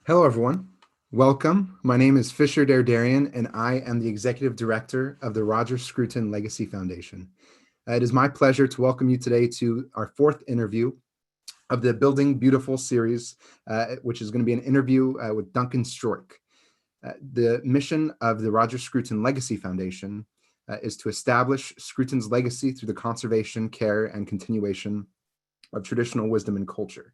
Hello, everyone. Welcome. My name is Fisher Derdarian, and I am the Executive Director of the Roger Scruton Legacy Foundation. It is my pleasure to welcome you today to our fourth interview of the Building Beautiful series, which is going to be an interview with Duncan Stroik. The mission of the Roger Scruton Legacy Foundation is to establish Scruton's legacy through the conservation, care, and continuation of traditional wisdom and culture.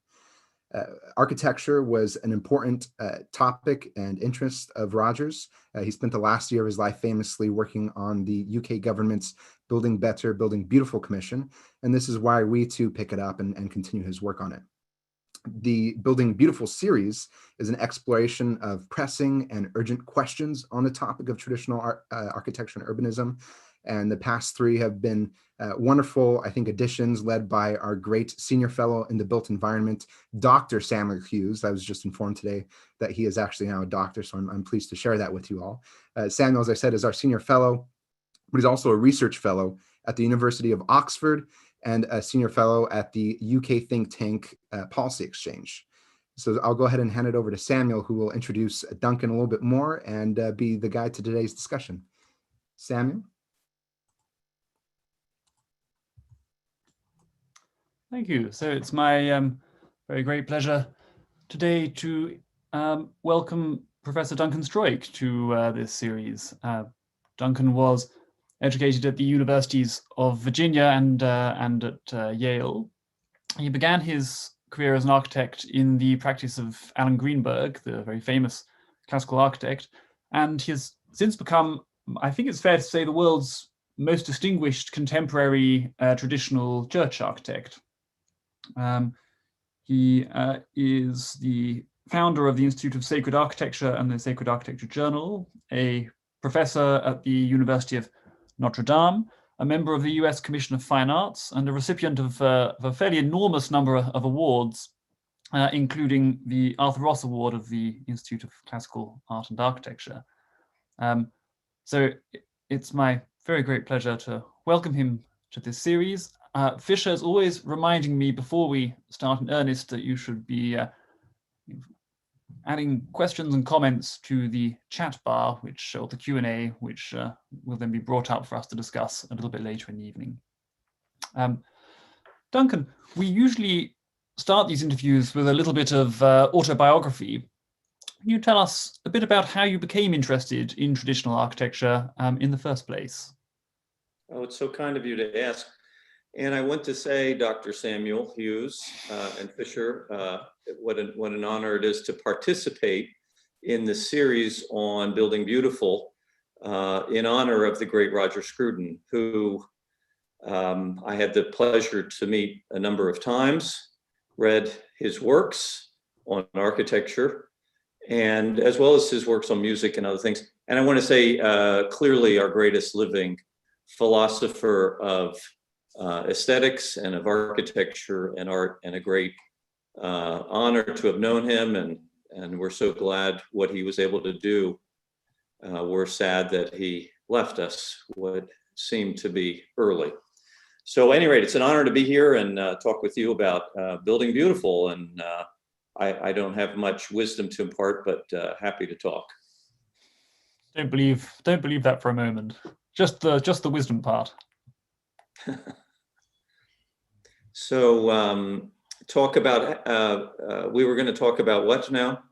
Architecture was an important topic and interest of Roger's. He spent the last year of his life famously working on the UK government's Building Better, Building Beautiful Commission, and this is why we too pick it up and continue his work on it. The Building Beautiful series is an exploration of pressing and urgent questions on the topic of traditional architecture and urbanism. And the past three have been wonderful, I think, additions led by our great senior fellow in the Built Environment, Dr. Samuel Hughes. I was just informed today that he is actually now a doctor, so I'm pleased to share that with you all. Samuel, as I said, is our senior fellow, but he's also a research fellow at the University of Oxford and a senior fellow at the UK think tank Policy Exchange. So I'll go ahead and hand it over to Samuel, who will introduce Duncan a little bit more and be the guide to today's discussion. Samuel? Thank you. So it's my very great pleasure today to welcome Professor Duncan Stroik to this series. Duncan was educated at the universities of Virginia and at Yale. He began his career as an architect in the practice of Alan Greenberg, the very famous classical architect, and he has since become, I think it's fair to say, the world's most distinguished contemporary traditional church architect. He is the founder of the Institute of Sacred Architecture and the Sacred Architecture Journal, a professor at the University of Notre Dame, a member of the US Commission of Fine Arts, and a recipient of a fairly enormous number of awards, including the Arthur Ross Award of the Institute of Classical Art and Architecture. So it's my very great pleasure to welcome him to this series. Fisher is always reminding me before we start in earnest that you should be adding questions and comments to the chat bar, or the Q&A, which will then be brought up for us to discuss a little bit later in the evening. Duncan, we usually start these interviews with a little bit of autobiography. Can you tell us a bit about how you became interested in traditional architecture in the first place? Oh, it's so kind of you to ask. And I want to say, Dr. Samuel Hughes and Fisher, what an honor it is to participate in the series on Building Beautiful in honor of the great Roger Scruton, who I had the pleasure to meet a number of times, read his works on architecture, and as well as his works on music and other things. And I want to say clearly our greatest living philosopher of aesthetics and of architecture and art, and a great honor to have known him, and we're so glad what he was able to do. We're sad that he left us what seemed to be early. So at any rate, it's an honor to be here and talk with you about Building Beautiful, and I don't have much wisdom to impart, but happy to talk. Don't believe that for a moment. Just the wisdom part. So talk about, we were going to talk about what now?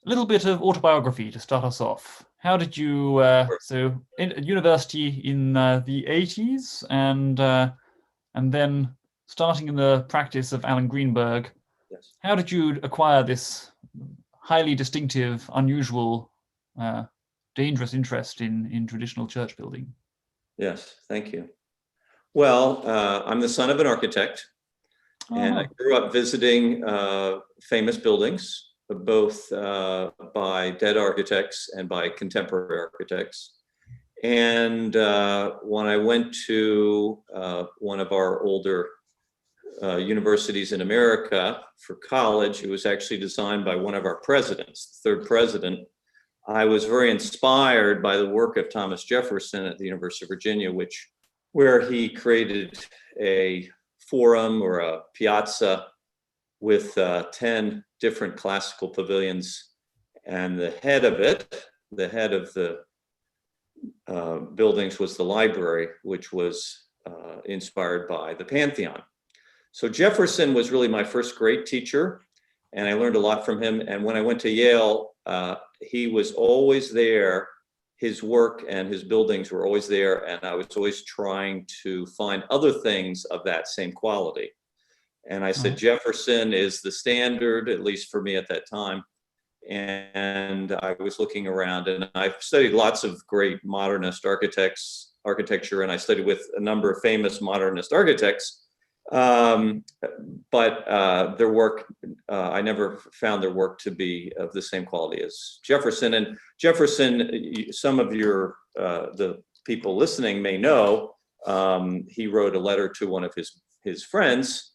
A little bit of autobiography to start us off. How did you, so at university in the 80s and then starting in the practice of Alan Greenberg, yes. How did you acquire this highly distinctive, unusual, dangerous interest in traditional church building? Yes, thank you. Well, I'm the son of an architect, and I grew up visiting famous buildings, both by dead architects and by contemporary architects. And when I went to one of our older universities in America for college, it was actually designed by one of our presidents, the third president. I was very inspired by the work of Thomas Jefferson at the University of Virginia, where he created a forum or a piazza with 10 different classical pavilions And the head of the buildings was the library, which was inspired by the Pantheon. So Jefferson was really my first great teacher, and I learned a lot from him. And when I went to Yale, he was always there. His work and his buildings were always there, and I was always trying to find other things of that same quality. And I said, Jefferson is the standard, at least for me at that time. And I was looking around, and I've studied lots of great modernist architecture, and I studied with a number of famous modernist architects. But their work, I never found their work to be of the same quality as Jefferson. And Jefferson, some of the people listening may know, he wrote a letter to one of his friends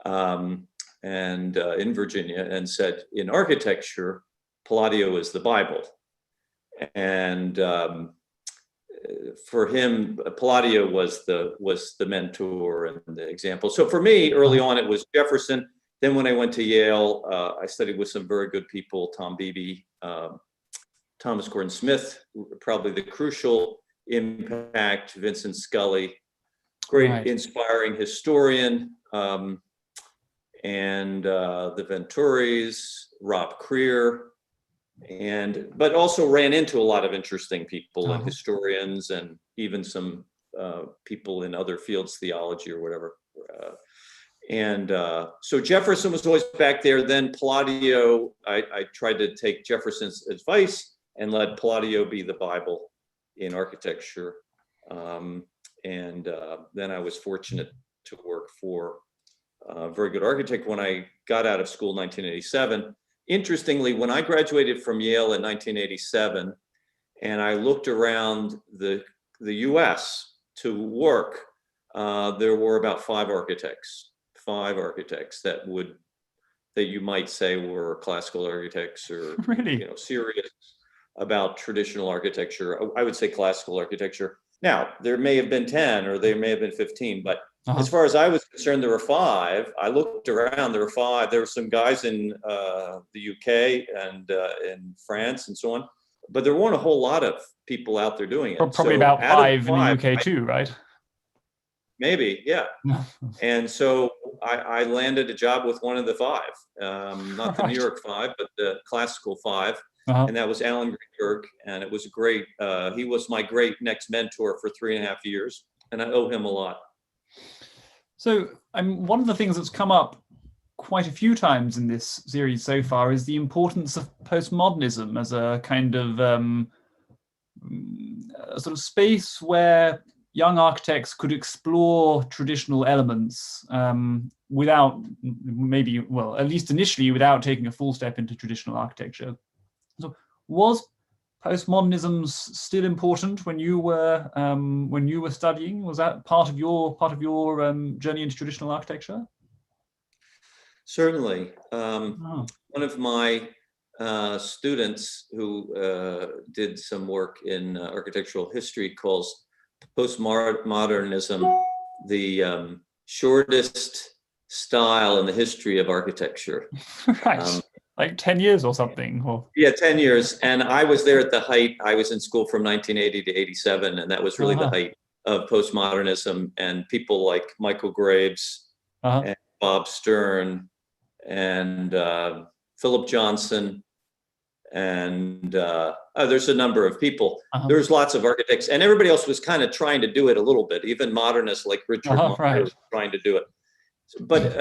in Virginia, and said, in architecture, Palladio is the Bible. And for him, Palladio was the mentor and the example. So for me, early on, it was Jefferson. Then when I went to Yale, I studied with some very good people, Tom Beebe, Thomas Gordon Smith, probably the crucial impact, Vincent Scully, great inspiring historian, and the Venturis, Rob Creer, but also ran into a lot of interesting people and historians, and even some people in other fields, theology or whatever. So Jefferson was always back there. Then Palladio, I tried to take Jefferson's advice and let Palladio be the Bible in architecture. Then I was fortunate to work for a very good architect when I got out of school in 1987. Interestingly, when I graduated from Yale in 1987, and I looked around the US to work, there were about five architects that you might say were classical architects, or really, serious about traditional architecture. I would say classical architecture. Now, there may have been 10 or there may have been 15, but as far as I was concerned, there were five. I looked around, there were five. There were some guys in the UK and in France and so on, but there weren't a whole lot of people out there doing it. Probably so about five in the UK too, right? Maybe, yeah. And so I landed a job with one of the five, not the New York five, but the classical five. And that was Alan Greenberg. And it was great. He was my great next mentor for 3.5 years. And I owe him a lot. So one of the things that's come up quite a few times in this series so far is the importance of postmodernism as a kind of a sort of space where young architects could explore traditional elements without maybe, well, at least initially, without taking a full step into traditional architecture. So was postmodernism still important when you were studying? Was that part of your journey into traditional architecture? Certainly. One of my students who did some work in architectural history calls postmodernism the shortest style in the history of architecture. Right. Like 10 years or something? Or... Yeah, 10 years. And I was there at the height. I was in school from 1980 to 87, and that was really the height of postmodernism. And people like Michael Graves and Bob Stern and Philip Johnson, and there's a number of people. There's lots of architects, and everybody else was kind of trying to do it a little bit. Even modernists like Richard Meyer was trying to do it. But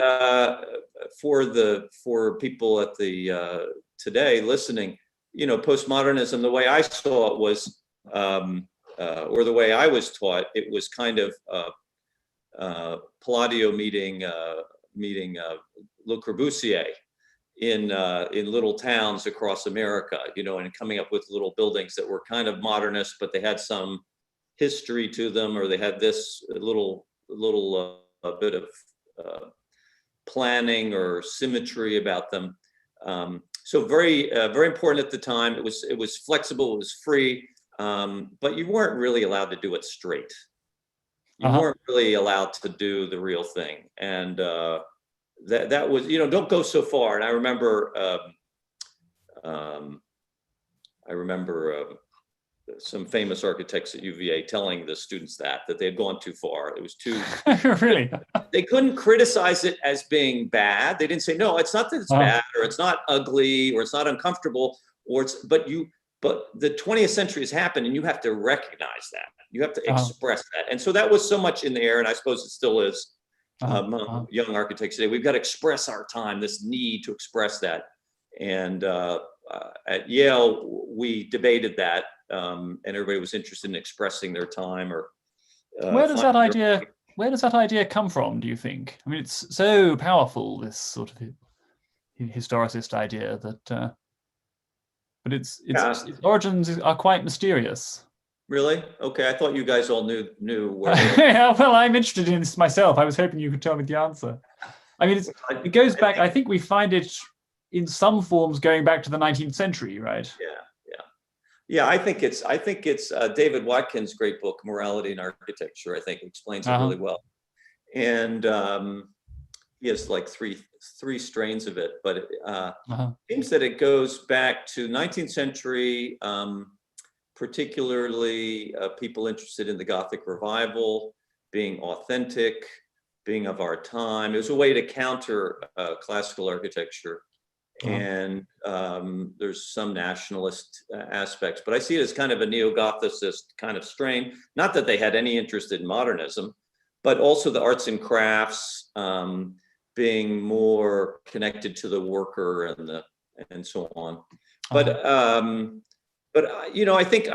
for people at the today listening, postmodernism, the way I saw it was, or the way I was taught, it was kind of Palladio meeting Le Corbusier in little towns across America, and coming up with little buildings that were kind of modernist, but they had some history to them, or they had this little bit of planning or symmetry about them. So very important at the time. It was flexible, it was free, but you weren't really allowed to do it straight. You weren't really allowed to do the real thing, and that was, don't go so far. And I remember I remember some famous architects at UVA telling the students that they had gone too far. It was too Really? They couldn't criticize it as being bad. They didn't say, no, it's not that it's bad, or it's not ugly, or it's not uncomfortable, but the 20th century has happened, and you have to recognize that. You have to express that. And so that was so much in the air, and I suppose it still is among young architects today. We've got to express our time, this need to express that. And at Yale, we debated that, and everybody was interested in expressing their time. Or where does that idea come from, do you think? I mean, it's so powerful, this sort of historicist idea, that but its origins are quite mysterious. Really? Okay, I thought you guys all knew where. Yeah, well, I'm interested in this myself. I was hoping you could tell me the answer. I mean, it goes back. I think we find it in some forms going back to the 19th century, right? Yeah. I think it's David Watkins' great book, Morality in Architecture. I think explains it really well. And he has like three strains of it, but it seems that it goes back to 19th century, particularly people interested in the Gothic revival, being authentic, being of our time. It was a way to counter classical architecture. And there's some nationalist aspects, but I see it as kind of a neo-Gothicist kind of strain. Not that they had any interest in modernism, but also the arts and crafts, being more connected to the worker and so on. But I think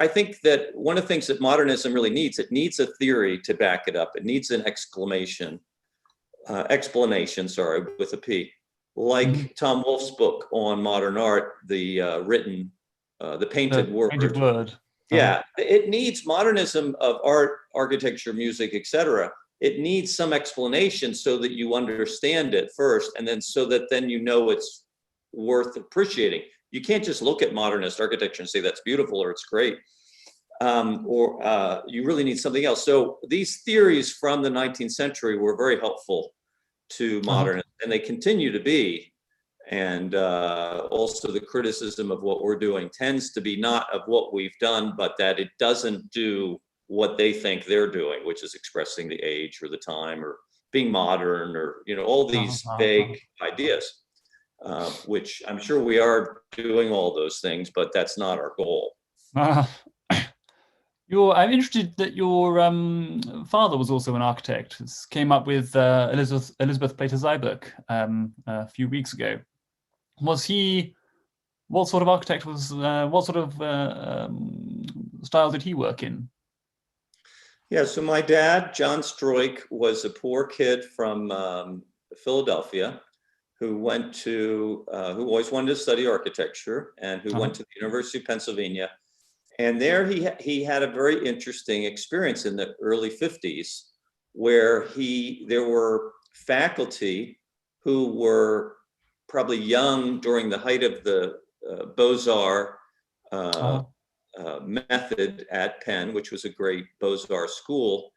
that one of the things that modernism really needs, it needs a theory to back it up. It needs an explanation, with a P. Like Tom Wolfe's book on modern art, the painted word. Painted word. Yeah, it needs modernism of art, architecture, music, etc. It needs some explanation so that you understand it first, and then so that then you know it's worth appreciating. You can't just look at modernist architecture and say that's beautiful or it's great, or you really need something else. So these theories from the 19th century were very helpful to modernists, and they continue to be. And also the criticism of what we're doing tends to be not of what we've done, but that it doesn't do what they think they're doing, which is expressing the age or the time or being modern, or all these vague ideas, which I'm sure we are doing all those things, but that's not our goal. I'm interested that your father was also an architect. This came up with Elizabeth Plater-Zyberk a few weeks ago. Was he? What sort of architect was? What sort of style did he work in? Yeah, so my dad, John Stroik, was a poor kid from Philadelphia who always wanted to study architecture, and who went to the University of Pennsylvania. And there he had a very interesting experience in the early 50s, where there were faculty who were probably young during the height of the Beaux-Arts method at Penn, which was a great Beaux-Arts school.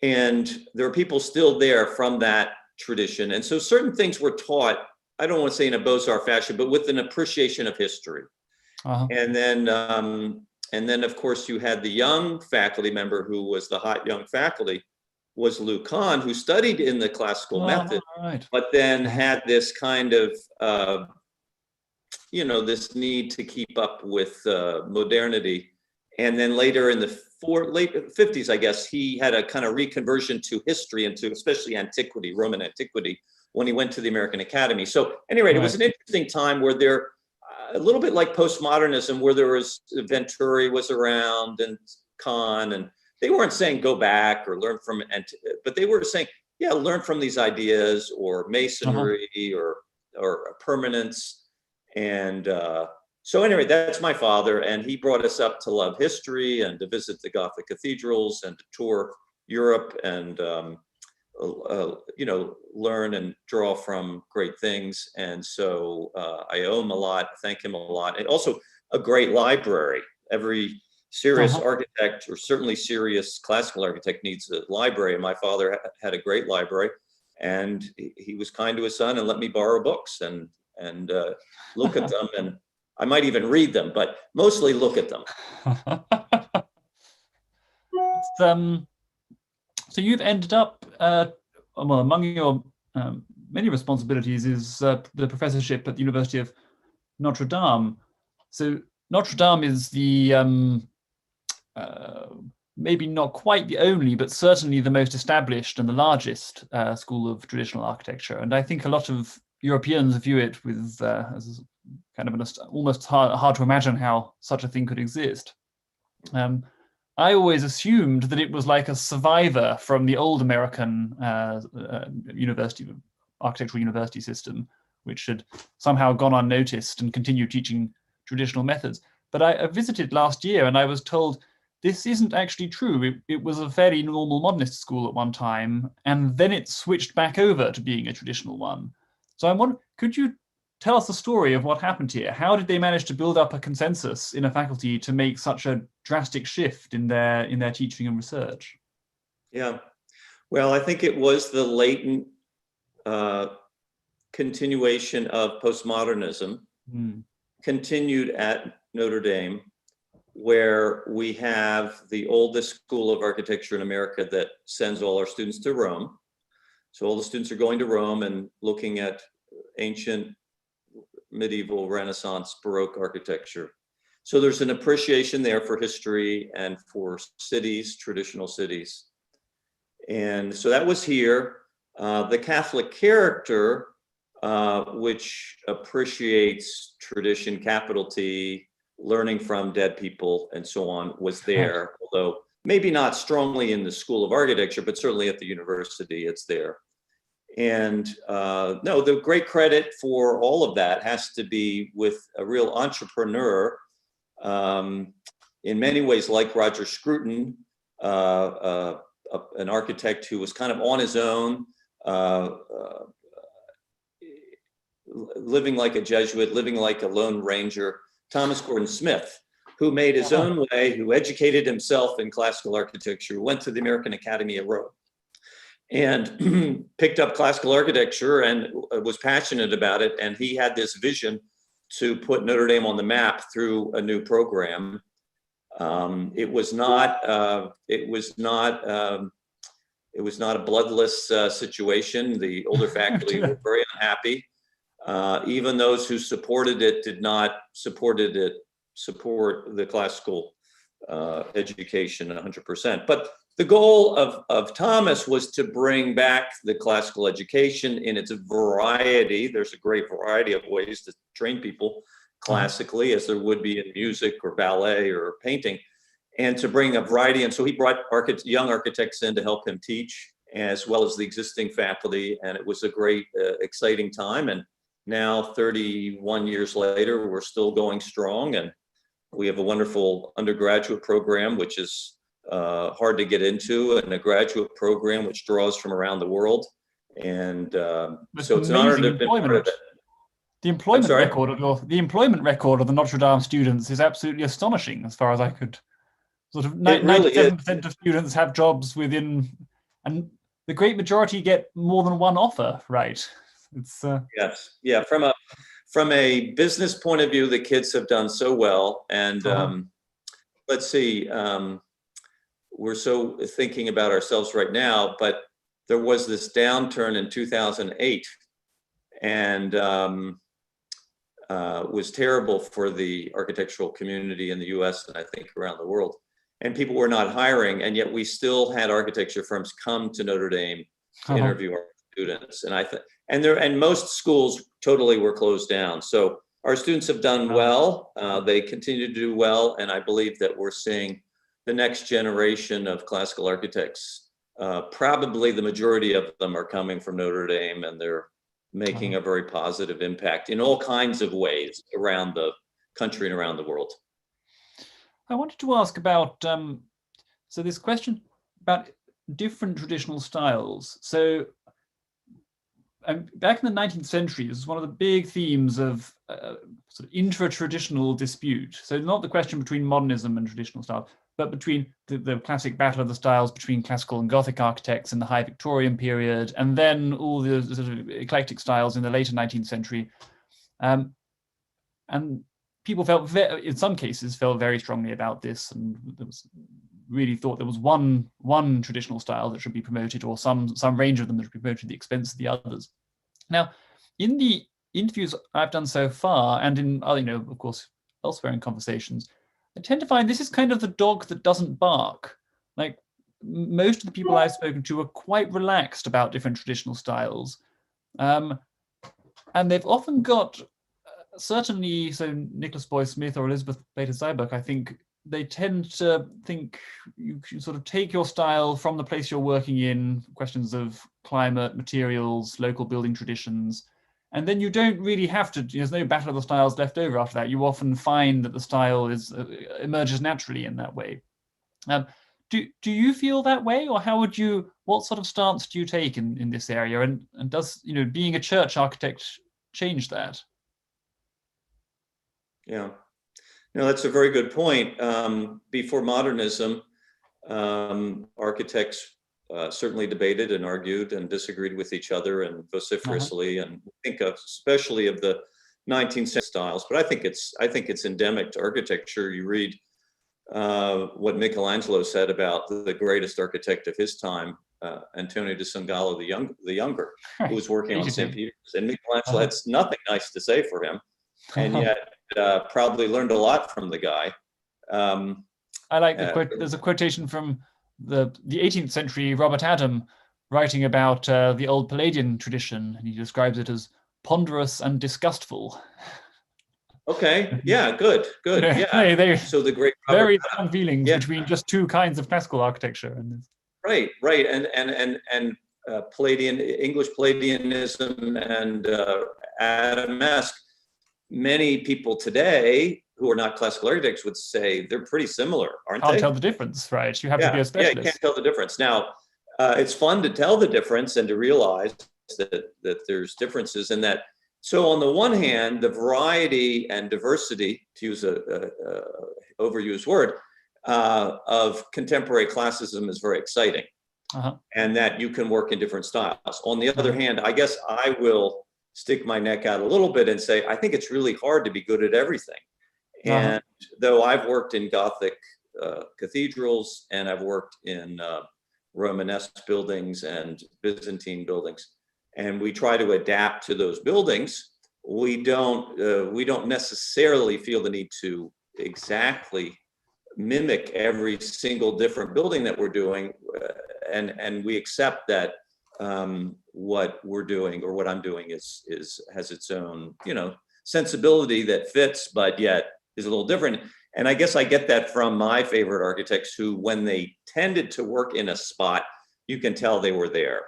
And there are people still there from that tradition. And so certain things were taught, I don't want to say in a Beaux-Arts fashion, but with an appreciation of history. And then, of course, you had the young faculty member who was the hot young faculty, was Lou Kahn, who studied in the classical method, but then had this kind of, this need to keep up with modernity. And then later in the late 50s, I guess, he had a kind of reconversion to history and to especially antiquity, Roman antiquity, when he went to the American Academy. So anyway, it was an interesting time where a little bit like postmodernism, where there was Venturi was around and Kahn, and they weren't saying go back or learn from, but they were saying, yeah, learn from these ideas, or masonry or permanence. And so anyway, that's my father, and he brought us up to love history and to visit the Gothic cathedrals and to tour Europe and learn and draw from great things. And so I owe him a lot, thank him a lot. And also a great library. Every serious architect, or certainly serious classical architect, needs a library. And my father had a great library, and he was kind to his son and let me borrow books and look at them. And I might even read them, but mostly look at them. So you've ended up, well, among your many responsibilities is the professorship at the University of Notre Dame. So Notre Dame is the maybe not quite the only, but certainly the most established and the largest school of traditional architecture. And I think a lot of Europeans view it with as kind of almost hard to imagine how such a thing could exist. I always assumed that it was like a survivor from the old American architectural university system, which had somehow gone unnoticed and continued teaching traditional methods. But I visited last year and I was told this isn't actually true. It was a fairly normal modernist school at one time, and then it switched back over to being a traditional one. So I'm wondering, could you tell us the story of what happened here? How did they manage to build up a consensus in a faculty to make such a drastic shift in their teaching and research? Yeah, well, I think it was the latent continuation of postmodernism, continued at Notre Dame, where we have the oldest school of architecture in America that sends all our students to Rome. So all the students are going to Rome and looking at ancient, medieval, Renaissance, Baroque architecture. So there's an appreciation there for history and for cities, traditional cities. And so that was here. The Catholic character, which appreciates tradition, capital T, learning from dead people and so on, was there, although maybe not strongly in the School of Architecture, but certainly at the university, it's there. And no, the great credit for all of that has to be with a real entrepreneur, in many ways like Roger Scruton, an architect who was kind of on his own, living like a Jesuit, living like a Lone Ranger, Thomas Gordon Smith, who made his own way, who educated himself in classical architecture, went to the American Academy of Rome, and picked up classical architecture and was passionate about it. And he had this vision to put Notre Dame on the map through a new program. It was not a bloodless situation. The older faculty were very unhappy. Even those who supported it did not support the classical education 100%. But the goal of Thomas was to bring back the classical education in its variety. There's a great variety of ways to train people classically, as there would be in music or ballet or painting, and to bring a variety. And so he brought young architects in to help him teach, as well as the existing faculty. And it was a great, exciting time. And now, 31 years later, we're still going strong. And we have a wonderful undergraduate program, which is hard to get into, and a graduate program which draws from around the world. And so it's an honor to be part of it. The employment record of the Notre Dame students is absolutely astonishing, as far as I could. Sort of 97% of students have jobs within, and the great majority get more than one offer, right? It's yes, yeah. From a business point of view, the kids have done so well, and let's see. We're so thinking about ourselves right now, but there was this downturn in 2008, and was terrible for the architectural community in the US and I think around the world. And people were not hiring, and yet we still had architecture firms come to Notre Dame to interview our students. And and most schools totally were closed down. So our students have done well. They continue to do well, and I believe that we're seeing the next generation of classical architects. Probably the majority of them are coming from Notre Dame, and they're making a very positive impact in all kinds of ways around the country and around the world. I wanted to ask about, so this question about different traditional styles. So back in the 19th century, this was one of the big themes of sort of intra-traditional dispute. So not the question between modernism and traditional style, but between the classic battle of the styles between classical and Gothic architects in the High Victorian period, and then all the sort of eclectic styles in the later 19th century. And people felt, in some cases, felt very strongly about this, and there was really thought there was one traditional style that should be promoted, or some range of them that should be promoted at the expense of the others. Now, in the interviews I've done so far, and in other, of course, elsewhere in conversations, I tend to find this is kind of the dog that doesn't bark. Like, most of the people I've spoken to are quite relaxed about different traditional styles. And they've often got, certainly, so Nicholas Boy Smith or Elizabeth Bader Zyberk, I think they tend to think you can sort of take your style from the place you're working in, questions of climate, materials, local building traditions, and then you don't really have to, there's no battle of the styles left over after that. You often find that the style emerges naturally in that way. Do you feel that way, or what sort of stance do you take in this area? And does, being a church architect change that? Yeah, no, that's a very good point. Before modernism, architects certainly debated and argued and disagreed with each other and vociferously, and think of especially of the 19th century styles. But I think it's endemic to architecture. You read what Michelangelo said about the greatest architect of his time, Antonio da Sangallo the younger, who was working on St. Peter's, and Michelangelo had nothing nice to say for him, and yet probably learned a lot from the guy. I like the quote. There's a quotation from the 18th century Robert Adam writing about the old Palladian tradition, and he describes it as ponderous and disgustful. Okay, yeah, good. Yeah. So the great very strong feelings between just two kinds of classical architecture. Right, and Palladian, English Palladianism and Adamesque. Many people today who are not classical architects would say they're pretty similar, aren't they? Can't tell the difference, right? You have to be a specialist. Yeah, you can't tell the difference. Now, it's fun to tell the difference and to realize that there's differences, and that. So on the one hand, the variety and diversity, to use a overused word, of contemporary classicism is very exciting, and that you can work in different styles. On the other hand, I guess I will stick my neck out a little bit and say, I think it's really hard to be good at everything. And though I've worked in Gothic cathedrals, and I've worked in Romanesque buildings and Byzantine buildings, and we try to adapt to those buildings, we don't necessarily feel the need to exactly mimic every single different building that we're doing, and we accept that what we're doing, or what I'm doing, has its own sensibility that fits, but yet is a little different. And I guess I get that from my favorite architects, who, when they tended to work in a spot, you can tell they were there.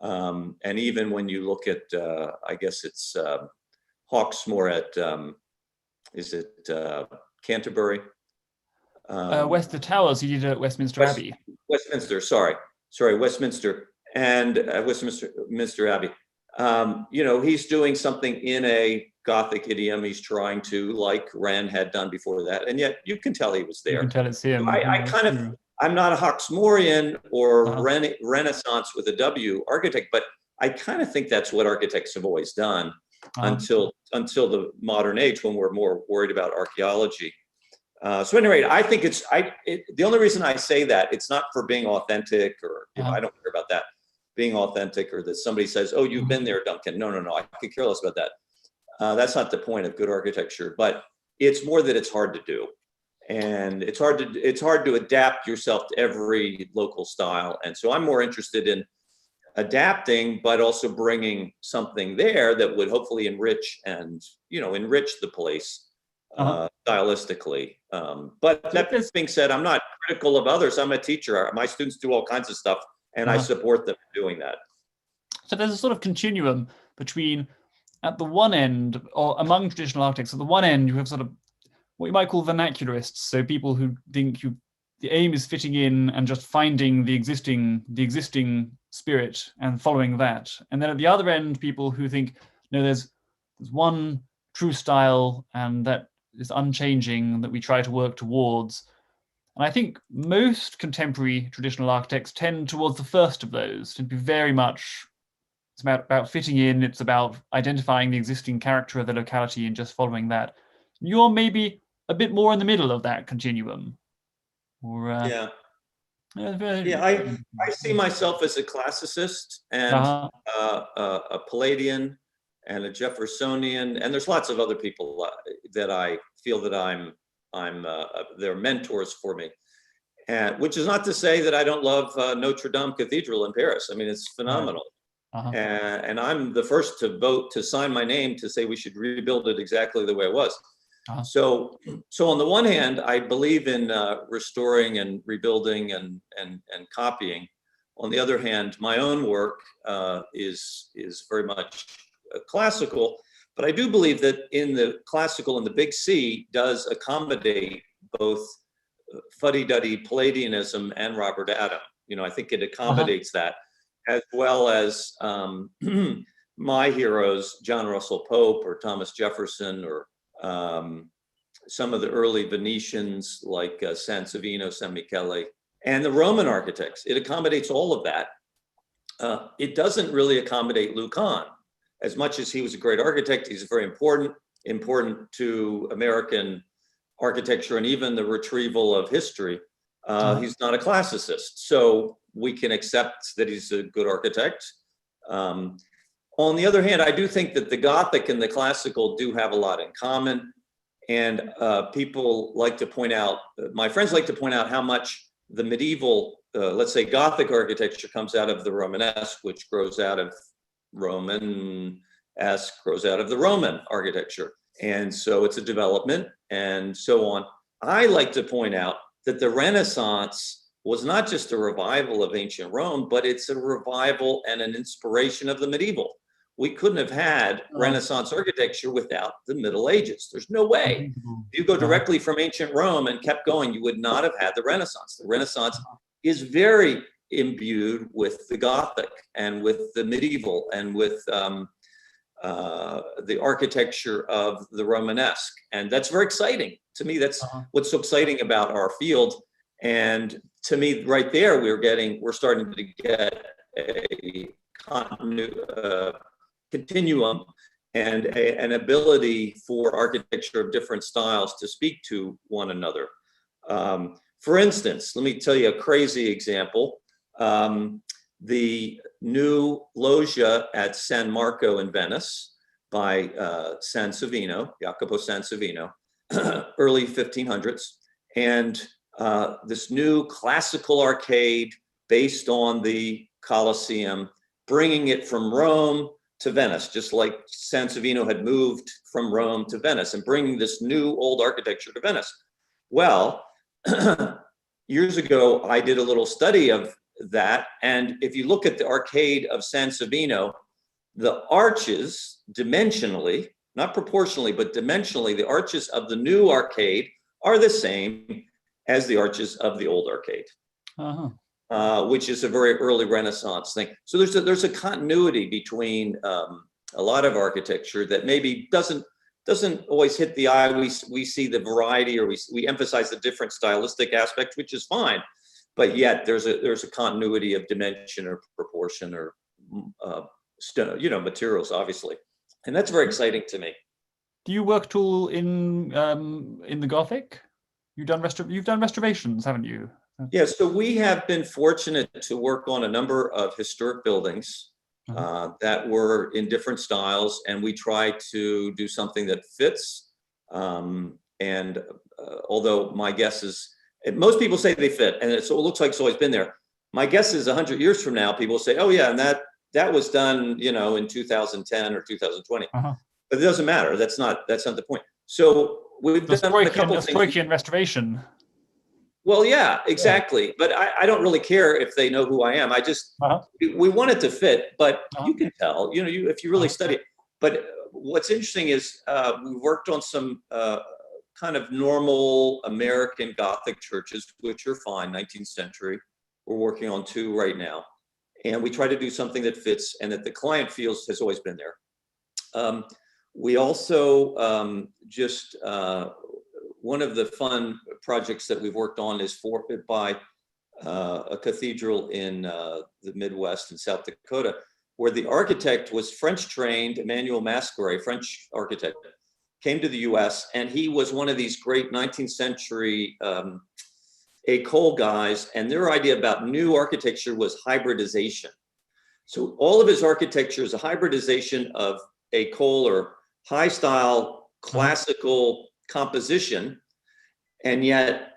And even when you look at, I guess it's Hawksmoor at, is it Canterbury? The Towers he did at Westminster Abbey. Westminster, sorry, Westminster and Westminster Abbey. He's doing something in a Gothic idiom. He's trying to, like Wren had done before that, and yet you can tell he was there. You can tell it's him. I'm not a Hawksmoorian or Renaissance with a W architect, but I kind of think that's what architects have always done until the modern age, when we're more worried about archaeology. So at any rate, I think the only reason I say that, it's not for being authentic, or I don't care about that, being authentic, or that somebody says, "Oh, you've been there, Duncan." No, I could care less about that. That's not the point of good architecture, but it's more that it's hard to do. And it's hard to adapt yourself to every local style. And so I'm more interested in adapting, but also bringing something there that would hopefully enrich the place stylistically. But that being said, I'm not critical of others. I'm a teacher. My students do all kinds of stuff, and I support them in doing that. So there's a sort of continuum between, at the one end, or among traditional architects, at the one end, you have sort of what you might call vernacularists, so people who think the aim is fitting in and just finding the existing spirit and following that. And then at the other end, people who think, no, there's one true style, and that is unchanging, that we try to work towards. And I think most contemporary traditional architects tend towards the first of those, to be very much, it's about fitting in, it's about identifying the existing character of the locality and just following that. You're maybe a bit more in the middle of that continuum. Or Yeah. very Yeah, I see myself as a classicist and a Palladian and a Jeffersonian, and there's lots of other people that I feel that they're mentors for me. And which is not to say that I don't love Notre Dame Cathedral in Paris. I mean, it's phenomenal. And I'm the first to vote to sign my name to say we should rebuild it exactly the way it was. So on the one hand, I believe in restoring and rebuilding and copying. On the other hand, my own work is very much classical, but I do believe that in the classical and the big C does accommodate both fuddy-duddy Palladianism and Robert Adam. You know, I think it accommodates that, as well as my heroes, John Russell Pope or Thomas Jefferson, or some of the early Venetians like Sansovino, San Michele, and the Roman architects. It accommodates all of that. It doesn't really accommodate Lucan. As much as he was a great architect, he's very important to American architecture and even the retrieval of history. He's not a classicist, so we can accept that he's a good architect. On the other hand, I do think that the Gothic and the classical do have a lot in common. And people like to point out, my friends like to point out how much the medieval, let's say Gothic architecture comes out of the Romanesque, which grows out of Romanesque, grows out of the Roman architecture. And so it's a development and so on. I like to point out that the Renaissance was not just a revival of ancient Rome, but it's a revival and an inspiration of the medieval. We couldn't have had Renaissance architecture without the Middle Ages. There's no way. If you go directly from ancient Rome and kept going, you would not have had the Renaissance. The Renaissance is very imbued with the Gothic and with the medieval and with the architecture of the Romanesque. And that's very exciting. To me, that's what's so exciting about our field. And to me, right there, we're starting to get a continuum and an ability for architecture of different styles to speak to one another. For instance, let me tell you a crazy example. The new loggia at San Marco in Venice by Sansovino, Jacopo Sansovino, early 1500s. And this new classical arcade based on the Colosseum, bringing it from Rome to Venice, just like Sansovino had moved from Rome to Venice, and bringing this new old architecture to Venice. Well, years ago, I did a little study of that. And if you look at the arcade of Sansovino, the arches dimensionally, not proportionally, but dimensionally, the arches of the new arcade are the same as the arches of the old arcade. Which is a very early Renaissance thing. So there's a continuity between a lot of architecture that maybe doesn't always hit the eye. We see the variety, or we emphasize the different stylistic aspects, which is fine. But yet there's a continuity of dimension or proportion or materials, obviously, and that's very exciting to me. Do you work at all in the Gothic? You've done restorations, haven't you? Yeah, so we have been fortunate to work on a number of historic buildings that were in different styles, and we try to do something that fits. Although my guess is, most people say they fit, and so it looks like it's always been there. My guess is 100 years from now, people will say, "Oh yeah, and that was done, in 2010 or 2020." But it doesn't matter. That's not the point. So we've done a couple of things. Stroikian restoration. Well, yeah, exactly. Yeah. But I don't really care if they know who I am. I just, we want it to fit, but you can tell, if you really study it. But what's interesting is we worked on some kind of normal American Gothic churches, which are fine, 19th century. We're working on 2 right now. And we try to do something that fits and that the client feels has always been there. We also one of the fun projects that we've worked on is by a cathedral in the Midwest in South Dakota, where the architect was French trained, Emmanuel Masqueret, French architect. came to the US, and he was one of these great 19th century école guys, and their idea about new architecture was hybridization. So all of his architecture is a hybridization of école or high style classical composition, and yet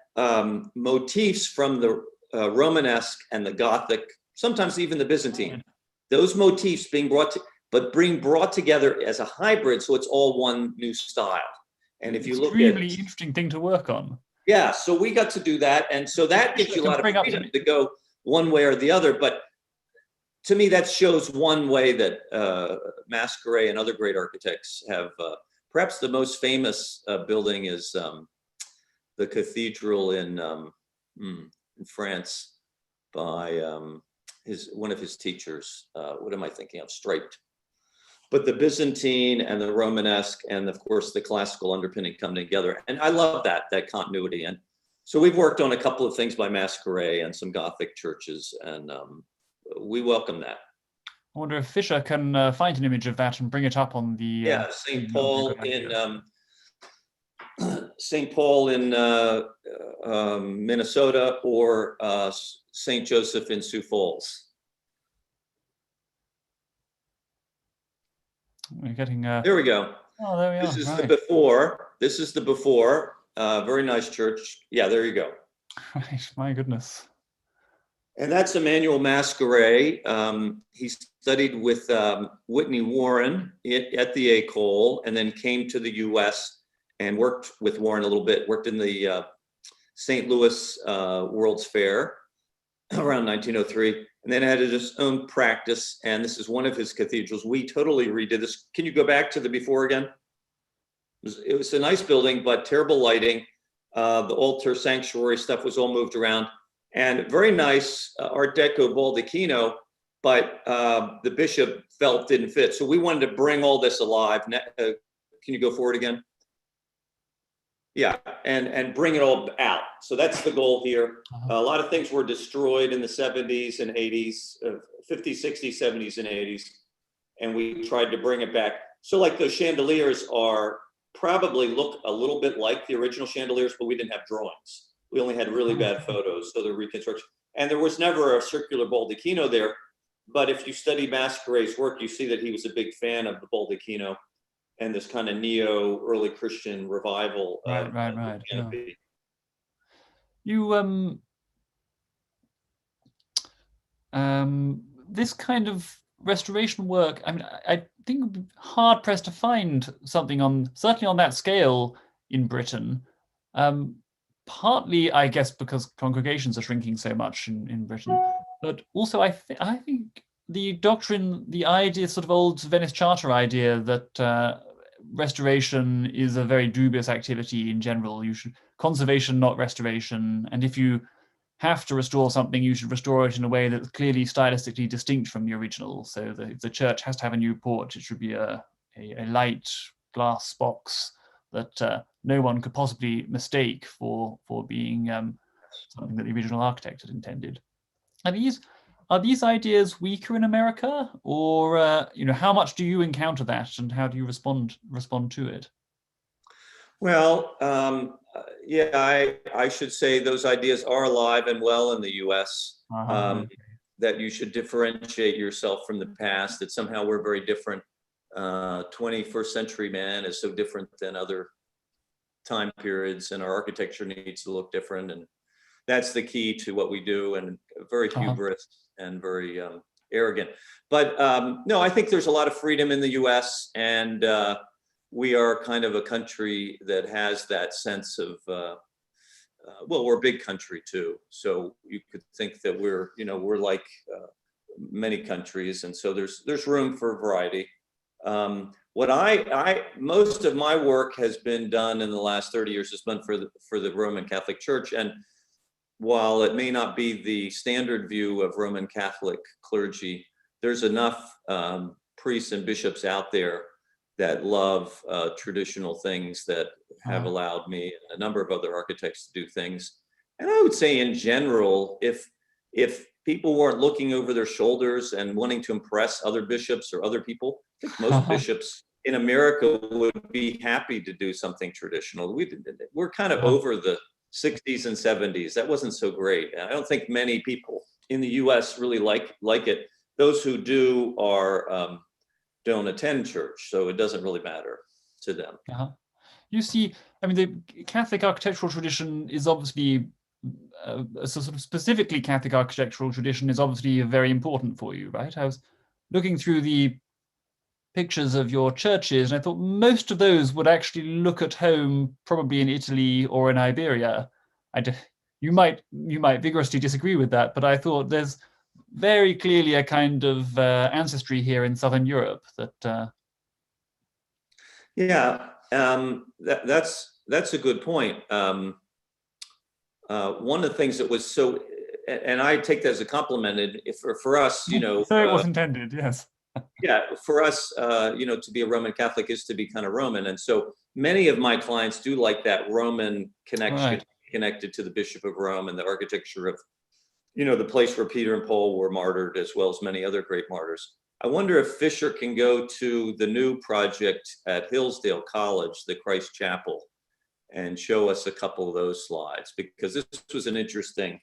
motifs from the Romanesque and the Gothic, sometimes even the Byzantine. Those motifs being brought together as a hybrid, so it's all one new style. And if you look at extremely interesting thing to work on. Yeah, so we got to do that, and so that gives you a lot of freedom to go one way or the other. But to me, that shows one way that Masqueray and other great architects have. Perhaps the most famous building is the cathedral in France by one of his teachers. What am I thinking of? Striped. But the Byzantine and the Romanesque and of course the classical underpinning come together. And I love that continuity. And so we've worked on a couple of things by Masqueray and some Gothic churches, and we welcome that. I wonder if Fisher can find an image of that and bring it up on the St. Paul in Minnesota, or St. Joseph in Sioux Falls. We're getting there we go. Oh, there we are. This is the before. This is the before. Very nice church. Yeah, there you go. Right. My goodness. And that's Emmanuel Masqueray. He studied with Whitney Warren at the École, and then came to the U.S. and worked with Warren a little bit. Worked in the St. Louis World's Fair around 1903. And then had his own practice, and this is one of his cathedrals. We totally redid this. Can you go back to the before again? It was a nice building, but terrible lighting. The altar sanctuary stuff was all moved around, and very nice Art Deco baldacchino, but the bishop felt didn't fit. So we wanted to bring all this alive. Can you go forward again? Yeah, and bring it all out. So that's the goal here. A lot of things were destroyed in the 70s and 80s, 50s, 60s, 70s, and 80s. And we tried to bring it back. So like the chandeliers are probably look a little bit like the original chandeliers, but we didn't have drawings. We only had really bad photos, so the reconstruction. And there was never a circular baldacchino there. But if you study Masqueray's work, you see that he was a big fan of the baldacchino and this kind of early Christian revival. Right. Yeah. You this kind of restoration work, I mean, I think it would be hard pressed to find something certainly on that scale in Britain. Partly, I guess, because congregations are shrinking so much in Britain, but also I think the doctrine, the idea, sort of old Venice Charter idea that restoration is a very dubious activity in general. You should conservation, not restoration, and if you have to restore something, you should restore it in a way that's clearly stylistically distinct from the original. So if the church has to have a new porch, it should be a light glass box that no one could possibly mistake for being something that the original architect had intended. Are these ideas weaker in America, or how much do you encounter that, and how do you respond to it? Well, I should say those ideas are alive and well in the U.S. That you should differentiate yourself from the past. That somehow we're very different. 21st century man is so different than other time periods, and our architecture needs to look different, and that's the key to what we do. And very hubris and very arrogant. But no, I think there's a lot of freedom in the U.S. and we are kind of a country that has that sense of, well, we're a big country too. So you could think that we're like many countries. And so there's room for variety. Most of my work has been done in the last 30 years has been for the Roman Catholic Church. And while it may not be the standard view of Roman Catholic clergy, there's enough priests and bishops out there that love traditional things that have allowed me and a number of other architects to do things. And I would say in general, if people weren't looking over their shoulders and wanting to impress other bishops or other people, I think most bishops in America would be happy to do something traditional. We're kind of over the 60s and 70s. That wasn't so great. And I don't think many people in the US really like it. Those who do are don't attend church, so it doesn't really matter to them. You see, I mean, the Catholic architectural tradition is obviously, a sort of specifically Catholic architectural tradition is obviously very important for you, right? I was looking through the pictures of your churches, and I thought most of those would actually look at home, probably in Italy or in Iberia. You might vigorously disagree with that, but I thought there's very clearly a kind of ancestry here in Southern Europe that. Yeah, that's a good point. One of the things that was so, and I take that as a compliment, for us, you know. So it was intended, yes. Yeah, for us, you know, to be a Roman Catholic is to be kind of Roman. And so many of my clients do like that Roman connection, connected to the Bishop of Rome and the architecture of, you know, the place where Peter and Paul were martyred, as well as many other great martyrs. I wonder if Fisher can go to the new project at Hillsdale College, the Christ Chapel, and show us a couple of those slides, because this was an interesting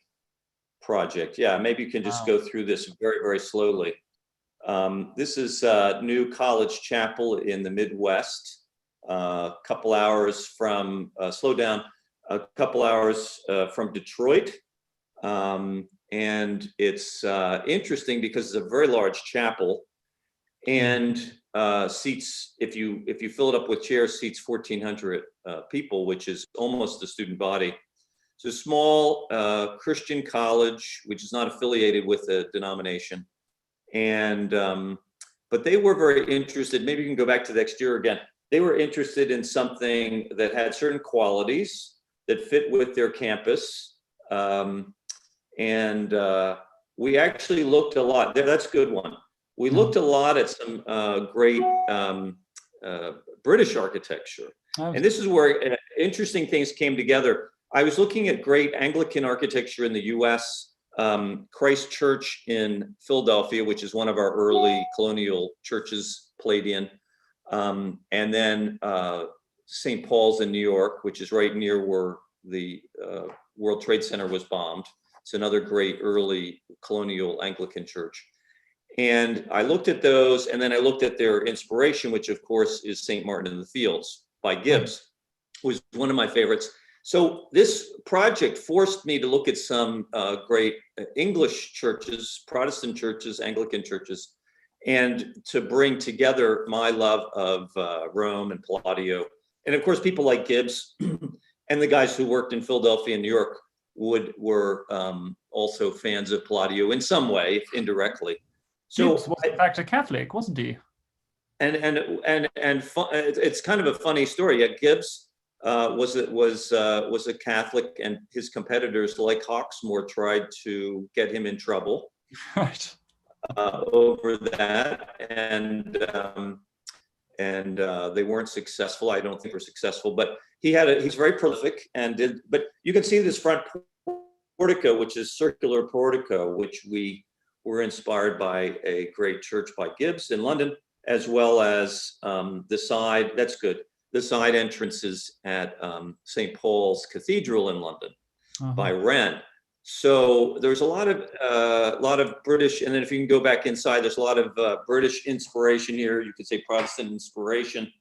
project. Yeah, maybe you can just go through this very, very slowly. This is a new college chapel in the Midwest, a couple hours from, slow down, a couple hours from Detroit. And it's interesting because it's a very large chapel, and seats, if you fill it up with chairs, seats 1,400 people, which is almost the student body. It's a small Christian college, which is not affiliated with a denomination. And but they were very interested. Maybe you can go back to the exterior again. They were interested in something that had certain qualities that fit with their campus. And we actually looked a lot. That's a good one. We looked a lot at some great British architecture. And this is where interesting things came together. I was looking at great Anglican architecture in the US, Christ Church in Philadelphia, which is one of our early colonial churches, Palladian. And then St. Paul's in New York, which is right near where the World Trade Center was bombed. It's another great early colonial Anglican church. And I looked at those, and then I looked at their inspiration, which of course is St. Martin in the Fields by Gibbs, was one of my favorites. So this project forced me to look at some great English churches, Protestant churches, Anglican churches, and to bring together my love of Rome and Palladio. And of course, people like Gibbs and the guys who worked in Philadelphia and New York were also fans of Palladio in some way, indirectly. So Gibbs was in fact a Catholic, wasn't he? And it's kind of a funny story. Yeah, Gibbs was a Catholic, and his competitors like Hawksmoor tried to get him in trouble over that, and they weren't successful. I don't think were successful, but he's very prolific and did. But you can see this front portico, which is circular portico, which we were inspired by a great church by Gibbs in London, as well as the side. That's good. The side entrances at St. Paul's Cathedral in London by Wren. So there's a lot of British, and then if you can go back inside, there's a lot of British inspiration here. You could say Protestant inspiration,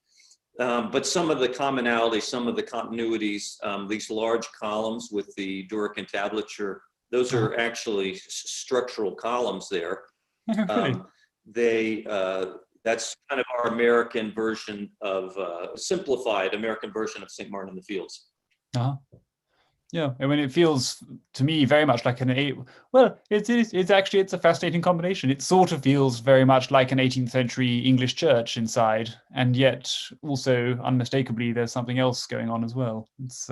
but some of the commonalities, some of the continuities, these large columns with the Doric entablature, those are actually structural columns there. That's kind of our American version of simplified American version of St. Martin in the Fields. Yeah, I mean, it feels to me very much like it's a fascinating combination. It sort of feels very much like an 18th century English church inside, and yet also unmistakably there's something else going on as well. It's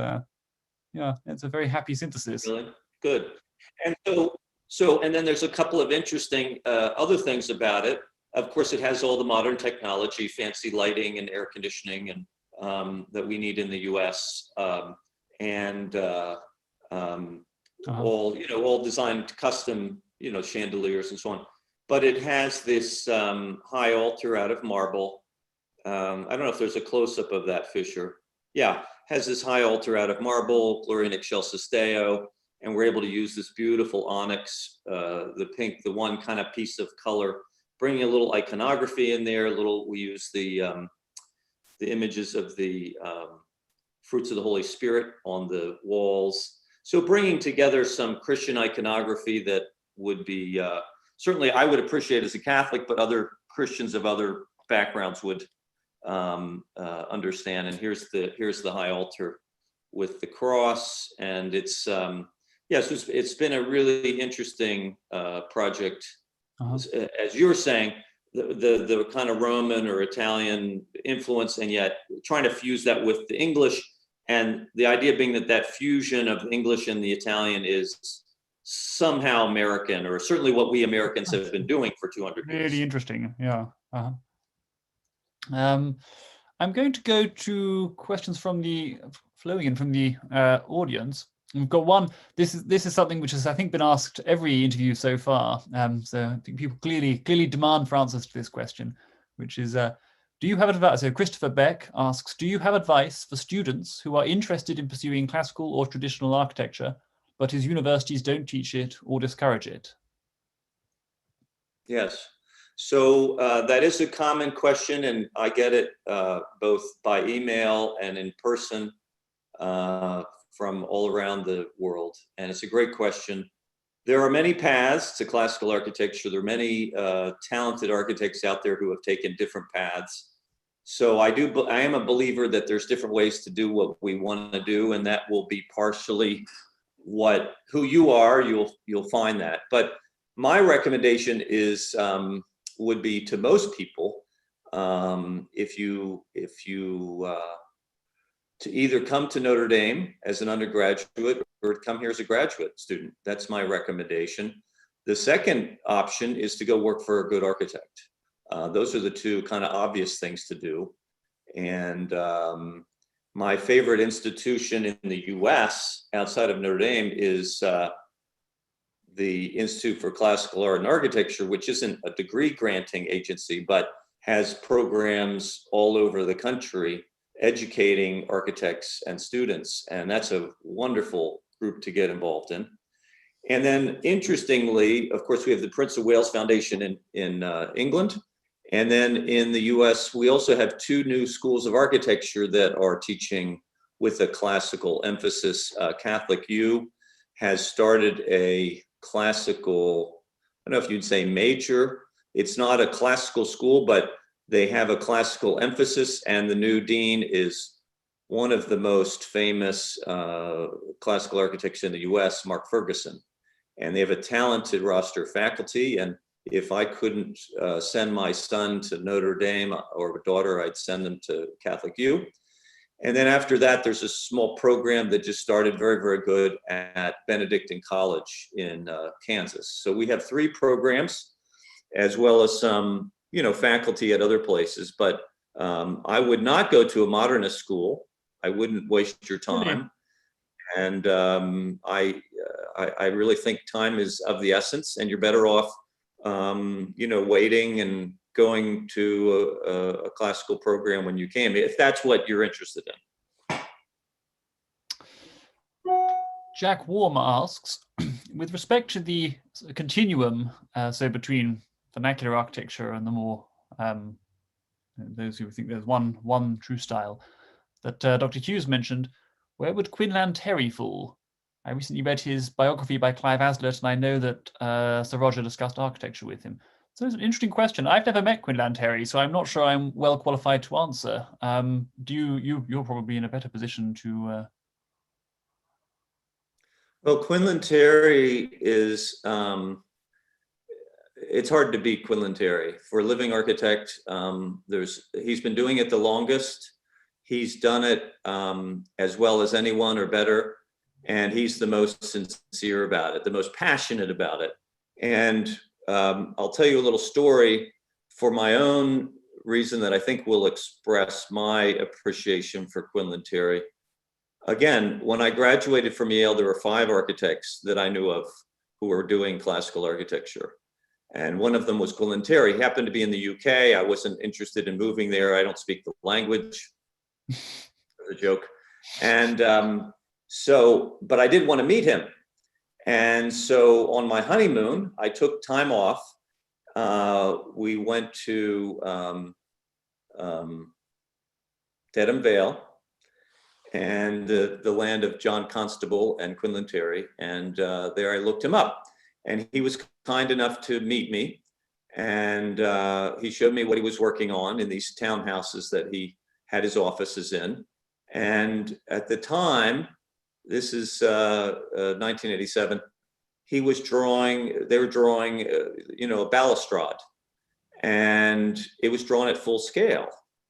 it's a very happy synthesis. Really good. And and then there's a couple of interesting other things about it. Of course, it has all the modern technology, fancy lighting and air conditioning, and that we need in the U.S. All designed custom, chandeliers and so on. But it has this high altar out of marble. I don't know if there's a close-up of that, Fisher. Yeah, has this high altar out of marble, Gloria in excelsis Deo, and we're able to use this beautiful onyx, the pink, the one kind of piece of color, bringing a little iconography in there. We use the images of the fruits of the Holy Spirit on the walls. So bringing together some Christian iconography that would be certainly I would appreciate as a Catholic, but other Christians of other backgrounds would understand. And here's the high altar with the cross, and it's it's been a really interesting project. As you're saying, the kind of Roman or Italian influence, and yet trying to fuse that with the English, and the idea being that fusion of English and the Italian is somehow American, or certainly what we Americans have been doing for 200 years. Really interesting, yeah. I'm going to go to questions flowing in from the audience. We've got one. This is something which has, I think, been asked every interview so far. So I think people clearly demand for answers to this question, which is, do you have advice? So Christopher Beck asks, do you have advice for students who are interested in pursuing classical or traditional architecture, but whose universities don't teach it or discourage it? Yes. So that is a common question, and I get it both by email and in person from all around the world. And it's a great question. There are many paths to classical architecture. There are many talented architects out there who have taken different paths. So I am a believer that there's different ways to do what we want to do, and that will be partially who you are. You'll find that. But my recommendation is would be to most people, if you to either come to Notre Dame as an undergraduate or come here as a graduate student. That's my recommendation. The second option is to go work for a good architect. Those are the two kind of obvious things to do. And my favorite institution in the US outside of Notre Dame is the Institute for Classical Art and Architecture, which isn't a degree granting agency, but has programs all over the country educating architects and students. And that's a wonderful group to get involved in. And then interestingly, of course, we have the Prince of Wales Foundation in England. And then in the US, we also have two new schools of architecture that are teaching with a classical emphasis. Catholic U has started a classical, I don't know if you'd say major. It's not a classical school, but they have a classical emphasis, and the new dean is one of the most famous classical architects in the US, Mark Ferguson. And they have a talented roster of faculty. And if I couldn't send my son to Notre Dame or daughter, I'd send them to Catholic U. And then after that, there's a small program that just started, very, very good, at Benedictine College in Kansas. So we have 3 programs, as well as some faculty at other places. But I would not go to a modernist school. I wouldn't waste your time. And I really think time is of the essence, and you're better off waiting and going to a classical program when you can, if that's what you're interested in. Jack Warmer asks, with respect to the continuum, so between vernacular architecture and the more those who think there's one true style that Dr. Hughes mentioned, where would Quinlan Terry fall? I recently read his biography by Clive Aslett, and I know that Sir Roger discussed architecture with him. So it's an interesting question. I've never met Quinlan Terry, so I'm not sure I'm well qualified to answer. You're probably in a better position to. Well, Quinlan Terry is. It's hard to beat Quinlan Terry for a living architect. He's been doing it the longest. He's done it as well as anyone or better. And he's the most sincere about it, the most passionate about it. And I'll tell you a little story for my own reason that I think will express my appreciation for Quinlan Terry. Again, when I graduated from Yale, there were 5 architects that I knew of who were doing classical architecture. And one of them was Quillen. He happened to be in the UK. I wasn't interested in moving there. I don't speak the language. A joke. And but I did want to meet him. And so on my honeymoon, I took time off. We went to Dedham Vale and the land of John Constable and Quinlan Terry. And there I looked him up. And he was kind enough to meet me. And he showed me what he was working on in these townhouses that he had his offices in. And at the time, this is 1987, they were drawing, a balustrade. And it was drawn at full scale.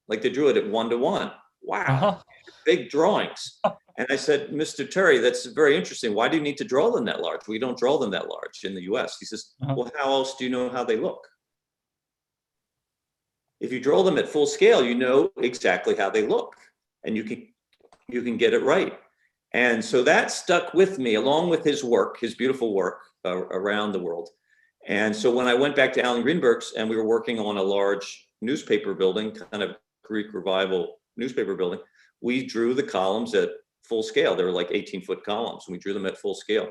Like they drew it at 1:1. Wow, big drawings. And I said, Mr. Terry, that's very interesting. Why do you need to draw them that large? We don't draw them that large in the US. He says, well, how else do you know how they look? If you draw them at full scale, you know exactly how they look, and you can get it right. And so that stuck with me, along with his work, his beautiful work around the world. And so when I went back to Alan Greenberg's and we were working on a large newspaper building, kind of Greek revival newspaper building, we drew the columns at full scale. They were like 18-foot columns, and we drew them at full scale.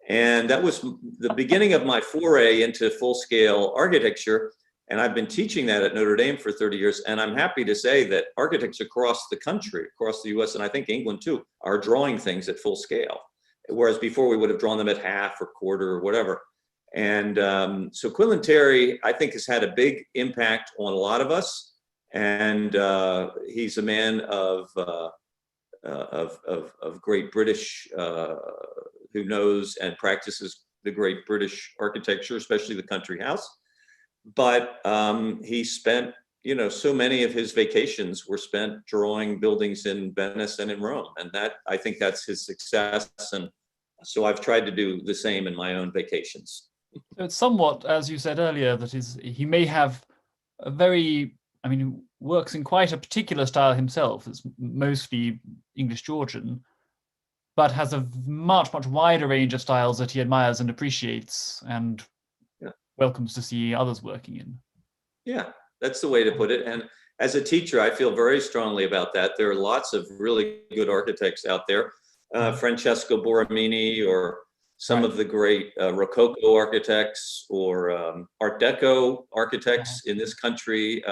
And that was the beginning of my foray into full-scale architecture. And I've been teaching that at Notre Dame for 30 years. And I'm happy to say that architects across the country, across the US, and I think England too, are drawing things at full scale. Whereas before we would have drawn them at half or quarter or whatever. And so Quinlan Terry, I think, has had a big impact on a lot of us. And he's a man of great British, who knows and practices the great British architecture, especially the country house. But he spent, so many of his vacations were spent drawing buildings in Venice and in Rome. And I think that's his success. And so I've tried to do the same in my own vacations. So it's somewhat, as you said earlier, that he may have works in quite a particular style himself. It's mostly English Georgian, but has a much, much wider range of styles that he admires and appreciates and welcomes to see others working in. Yeah, that's the way to put it. And as a teacher, I feel very strongly about that. There are lots of really good architects out there. Francesco Borromini, or some of the great Rococo architects, or Art Deco architects in this country,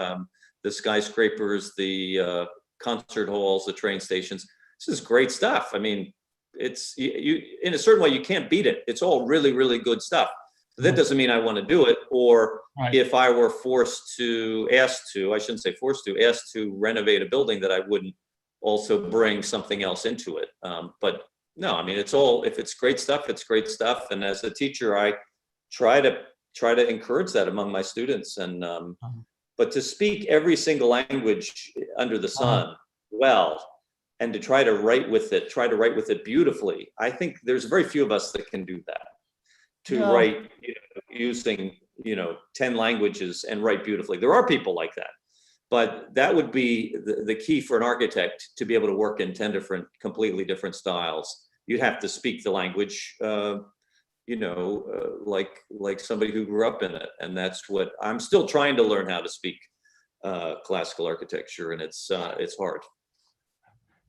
the skyscrapers, the concert halls, the train stations. This is great stuff. I mean, it's you in a certain way, you can't beat it. It's all really, really good stuff. That doesn't mean I want to do it, or if I were asked to renovate a building, that I wouldn't also bring something else into it. But no, I mean, if it's great stuff, it's great stuff. And as a teacher, I try to encourage that among my students. And but to speak every single language under the sun well, and to try to write with it beautifully, I think there's very few of us that can do that. Write using 10 languages and write beautifully. There are people like that, but that would be the key for an architect, to be able to work in 10 completely different styles. You'd have to speak the language, like somebody who grew up in it. And that's what I'm still trying to learn, how to speak classical architecture, and it's hard.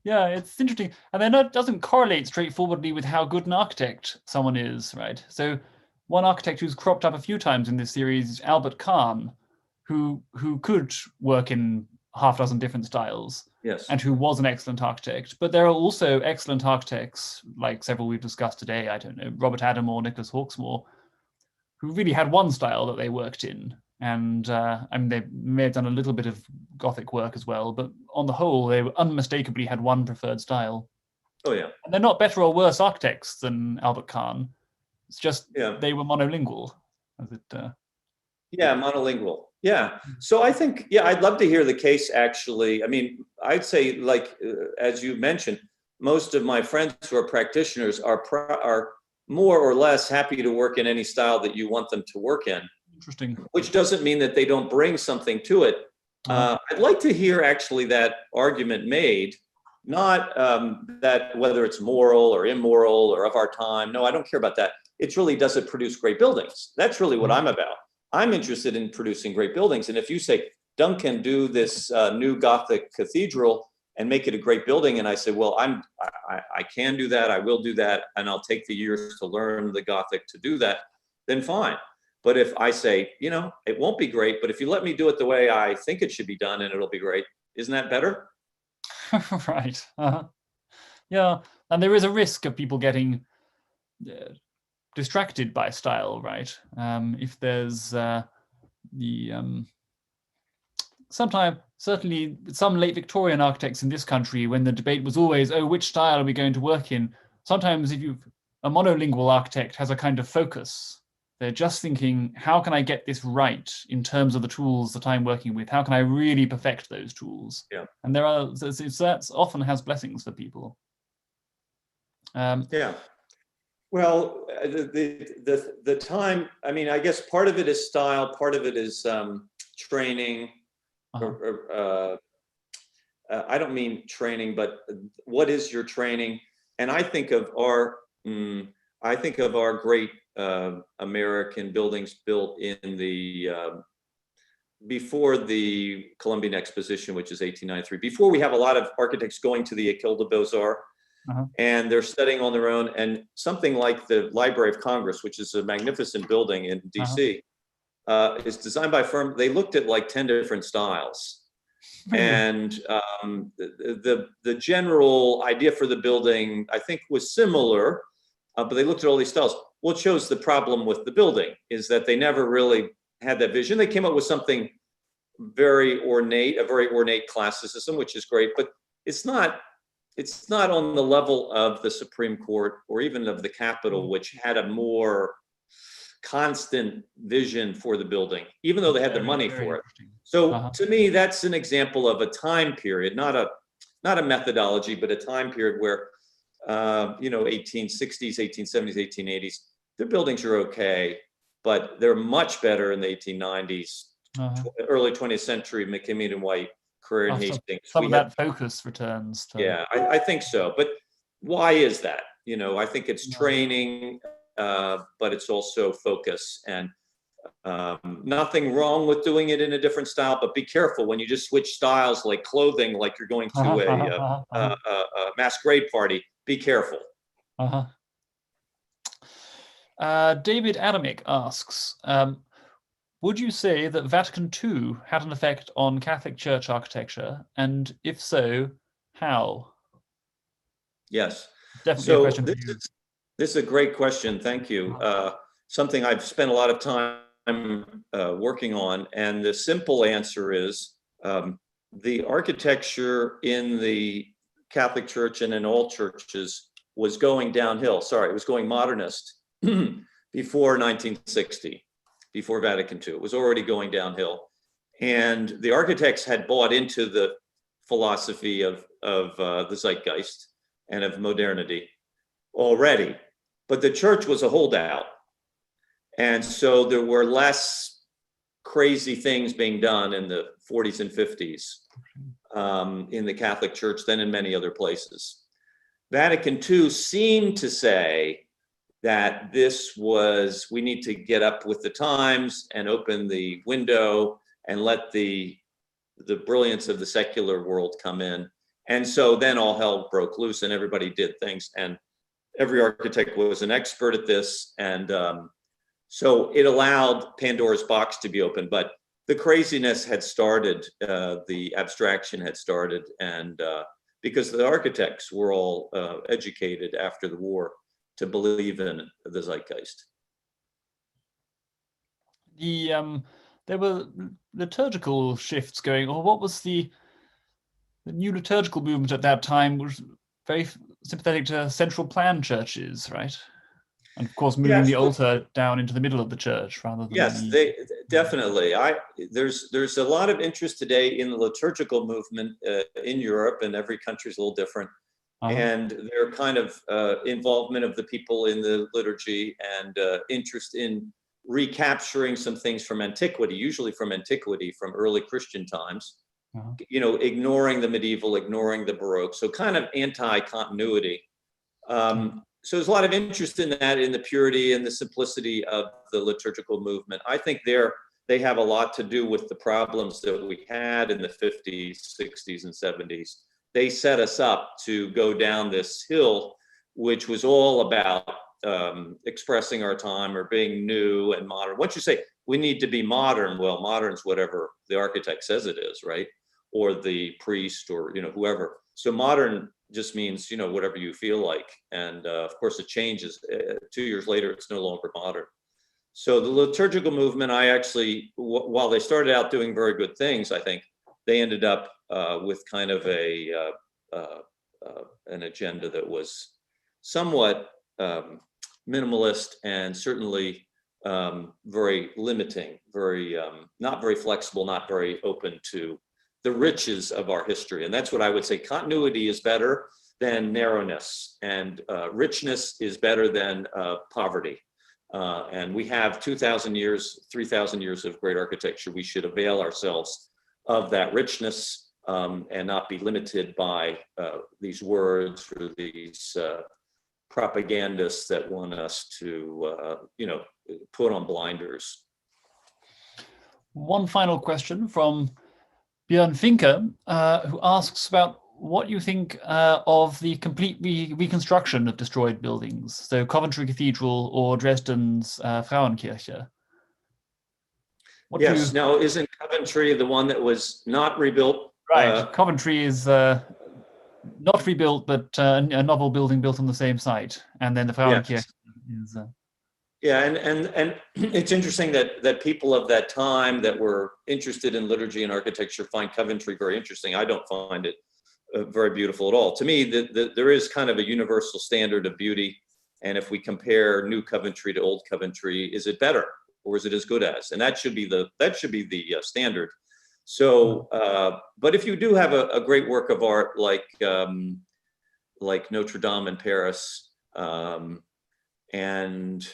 Yeah, it's interesting. And then that doesn't correlate straightforwardly with how good an architect someone is, right? So one architect who's cropped up a few times in this series is Albert Kahn, who could work in half a dozen different styles. Yes. And who was an excellent architect. But there are also excellent architects, like several we've discussed today, I don't know, Robert Adam or Nicholas Hawksmoor, who really had one style that they worked in. And they may have done a little bit of Gothic work as well, but on the whole, they unmistakably had one preferred style. Oh, yeah. And they're not better or worse architects than Albert Kahn. It's just they were monolingual. Monolingual. Yeah. So I think, I'd love to hear the case, actually. I mean, I'd say, like, as you mentioned, most of my friends who are practitioners are more or less happy to work in any style that you want them to work in. Interesting. Which doesn't mean that they don't bring something to it. I'd like to hear, actually, that argument made, not that whether it's moral or immoral or of our time. No, I don't care about that. It's really, does it produce great buildings? That's really what I'm about. I'm interested in producing great buildings. And if you say, Duncan, do this new Gothic cathedral and make it a great building, and I say, well, I can do that, I will do that, and I'll take the years to learn the Gothic to do that, then fine. But if I say, it won't be great, but if you let me do it the way I think it should be done and it'll be great, isn't that better? Right. Yeah, and there is a risk of people getting distracted by style, right? If there's sometimes, certainly some late Victorian architects in this country, when the debate was always, oh, which style are we going to work in? Sometimes if a monolingual architect has a kind of focus. They're just thinking, how can I get this right in terms of the tools that I'm working with? How can I really perfect those tools? Yeah. And that often has blessings for people. Yeah. Well, the time, I mean, I guess part of it is style, part of it is training. I don't mean training, but what is your training? And I think of our great American buildings built in the before the Columbian Exposition, which is 1893. Before we have a lot of architects going to the École des Beaux-Arts, and they're studying on their own. And something like the Library of Congress, which is a magnificent building in DC, is designed by a firm. They looked at like 10 different styles. And the general idea for the building, I think, was similar, but they looked at all these styles. Well, it shows the problem with the building is that they never really had that vision. They came up with something very ornate, a very ornate classicism, which is great, but it's not on the level of the Supreme Court or even of the Capitol, which had a more constant vision for the building, even though they had the money for it. So to me, that's an example of a time period, not a methodology, but a time period where, 1860s, 1870s, 1880s, their buildings are okay, but they're much better in the 1890s, early 20th century, McKimmon and White, Career and Hastings. Some of that focus returns. Yeah, I think so. But why is that? I think it's training, but it's also focus, and nothing wrong with doing it in a different style, but be careful when you just switch styles like clothing, like you're going to a masquerade party. Be careful. David Adamick asks, would you say that Vatican II had an effect on Catholic Church architecture? And if so, how? Yes. Definitely a question for you. This is a great question. Thank you. Something I've spent a lot of time working on. And the simple answer is the architecture in the Catholic Church and in all churches was going downhill. Sorry, it was going modernist before 1960. Before Vatican II. It was already going downhill. And the architects had bought into the philosophy of the zeitgeist and of modernity already. But the church was a holdout. And so there were less crazy things being done in the 40s and 50s in the Catholic Church than in many other places. Vatican II seemed to say that we need to get up with the times and open the window and let the brilliance of the secular world come in. And so then all hell broke loose and everybody did things, and every architect was an expert at this. And so it allowed Pandora's box to be open, but the craziness had started, the abstraction had started, and because the architects were all educated after the war to believe in the zeitgeist. There were liturgical shifts going, or what was the new liturgical movement at that time was very sympathetic to central plan churches, right? And of course, moving the altar down into the middle of the church rather than. Yes, definitely. There's a lot of interest today in the liturgical movement in Europe, and every country is a little different. And their kind of involvement of the people in the liturgy and interest in recapturing some things from antiquity, usually from early Christian times, ignoring the medieval, ignoring the Baroque, so kind of anti-continuity. so there's a lot of interest in that, in the purity and the simplicity of the liturgical movement. I think they have a lot to do with the problems that we had in the 50s, 60s, and 70s. They set us up to go down this hill, which was all about expressing our time or being new and modern. Once you say we need to be modern, well, modern's whatever the architect says it is, right? Or the priest, or whoever. So modern just means whatever you feel like, and of course it changes. 2 years later, it's no longer modern. So the liturgical movement, I actually, while they started out doing very good things, I think they ended up with kind of an agenda that was somewhat minimalist, and certainly very limiting, very not very flexible, not very open to the riches of our history. And that's what I would say. Continuity is better than narrowness, and richness is better than poverty. And we have 2,000 years, 3,000 years of great architecture. We should avail ourselves of that richness and not be limited by these words or these propagandists that want us to, put on blinders. One final question from Björn Finke, who asks about what you think of the complete reconstruction of destroyed buildings, so Coventry Cathedral or Dresden's Frauenkirche. Yes, now isn't Coventry the one that was not rebuilt? Right, Coventry is not rebuilt, but a novel building built on the same site, and then the Frauenkirche is... Yeah, and it's interesting that people of that time that were interested in liturgy and architecture find Coventry very interesting. I don't find it very beautiful at all. To me, there is kind of a universal standard of beauty, and if we compare new Coventry to old Coventry, is it better or is it as good as? And that should be the standard. So, but if you do have a great work of art like Notre Dame in Paris, and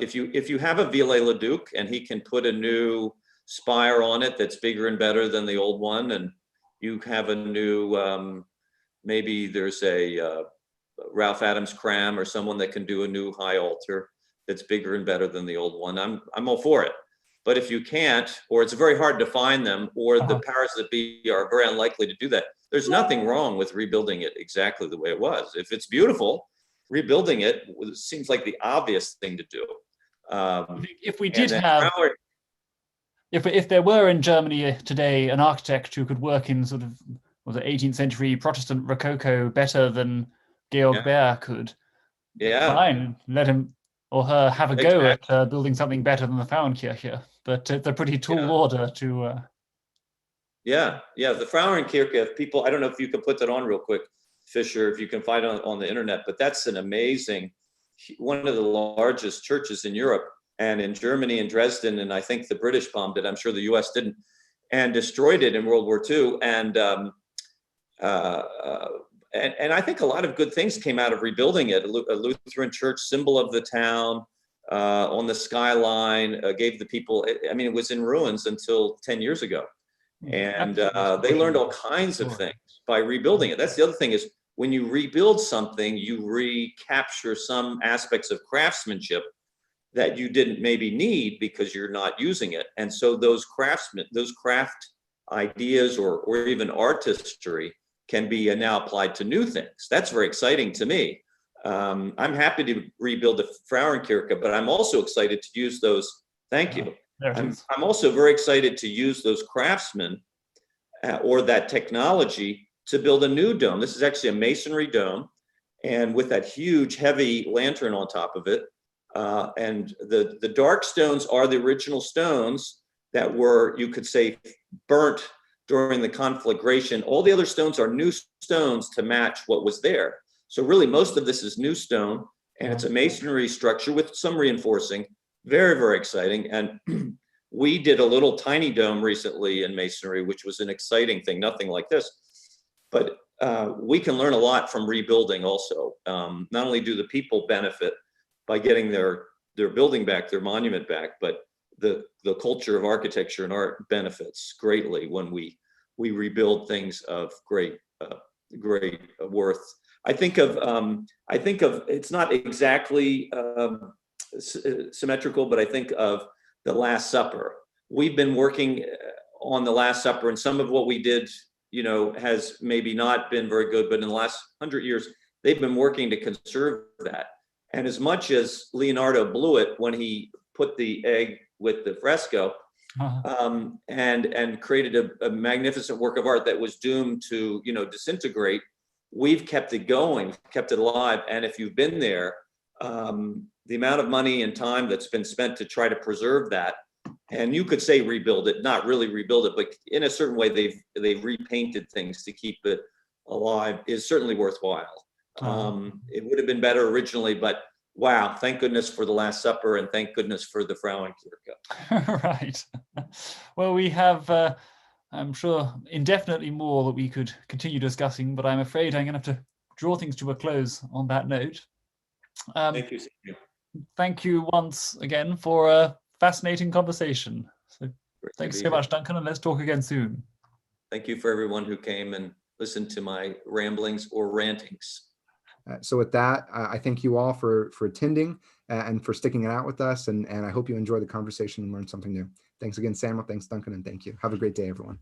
if you have a Viollet-le-Duc and he can put a new spire on it that's bigger and better than the old one, and you have a new, maybe there's a Ralph Adams Cram or someone that can do a new high altar that's bigger and better than the old one, I'm all for it. But if you can't, or it's very hard to find them, or the powers that be are very unlikely to do that, there's nothing wrong with rebuilding it exactly the way it was. If it's beautiful, rebuilding it seems like the obvious thing to do. If we did have, if there were in Germany today an architect who could work in sort of the 18th century Protestant Rococo better than Georg Baer could, fine, let him or her have a go at building something better than the Frauenkirche. But it's a pretty tall order to... the Frauenkirche, if people, I don't know if you can put that on real quick, Fisher, if you can find it on the internet, but that's an amazing, one of the largest churches in Europe, and in Germany and Dresden, and I think the British bombed it, I'm sure the US didn't, and destroyed it in World War II. And I think a lot of good things came out of rebuilding it. A Lutheran church, symbol of the town, on the skyline, gave the people, I mean, it was in ruins until 10 years ago. And they learned all kinds of things by rebuilding it. That's the other thing, is when you rebuild something, you recapture some aspects of craftsmanship that you didn't maybe need because you're not using it. And so those craft ideas or even artistry can be now applied to new things. That's very exciting to me. I'm happy to rebuild the Frauenkirche, but I'm also excited to use those. Thank you. I'm also very excited to use those craftsmen or that technology to build a new dome. This is actually a masonry dome, and with that huge, heavy lantern on top of it. And the dark stones are the original stones that were, you could say, burnt during the conflagration. All the other stones are new stones to match what was there. So really, most of this is new stone, and it's a masonry structure with some reinforcing. Very, very exciting. And we did a little tiny dome recently in masonry, which was an exciting thing, nothing like this. But we can learn a lot from rebuilding also. Not only do the people benefit by getting their building back, their monument back, but the culture of architecture and art benefits greatly when we rebuild things of great worth. I think of it's not exactly symmetrical, but I think of the Last Supper. We've been working on the Last Supper, and some of what we did, has maybe not been very good, but in the last 100 years, they've been working to conserve that. And as much as Leonardo blew it when he put the egg with the fresco, and created a magnificent work of art that was doomed to, disintegrate, we've kept it going, kept it alive. And if you've been there, the amount of money and time that's been spent to try to preserve that, and you could say rebuild it, not really rebuild it, but in a certain way they've repainted things to keep it alive, is certainly worthwhile. It would have been better originally, but wow, thank goodness for the Last Supper, and thank goodness for the Frauenkirche. Right. Well, we have, I'm sure, indefinitely more that we could continue discussing, but I'm afraid I'm going to have to draw things to a close on that note. Thank you, Samuel. Thank you once again for a fascinating conversation. So thanks so much, here. Duncan, and let's talk again soon. Thank you for everyone who came and listened to my ramblings or rantings. So with that, I thank you all for attending and for sticking it out with us. And I hope you enjoy the conversation and learn something new. Thanks again, Samuel. Thanks, Duncan. And thank you. Have a great day, everyone.